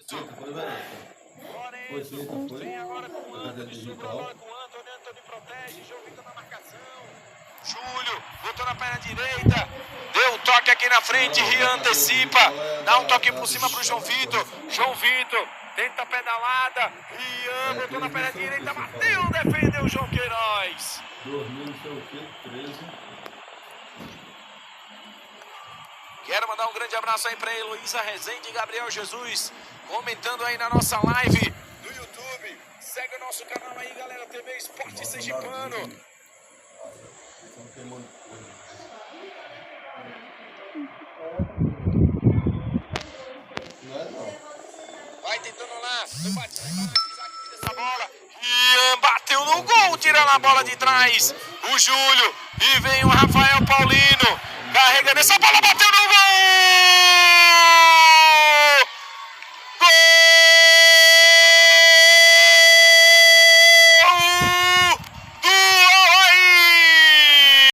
Foi, vem agora com o Antônio, sobrou a bola com o Antônio, Antônio protege, João Vitor na marcação. Júlio, botou na perna direita, deu um toque aqui na frente, Rian antecipa, dá um toque por cima pro João Vitor, tenta a pedalada, Rian botou na perna direita, bateu, defendeu o João Queiroz. Quero mandar um grande abraço aí para Heloísa Rezende e Gabriel Jesus, comentando aí na nossa live no YouTube. Segue o nosso canal aí, galera, TV Esporte Sergipano. Vai tentando lá, no bate essa bola. Ian bateu no gol, tirando a bola de trás. O Júlio, e vem o Rafael Paulino. Carrega nessa bola, bateu no gol!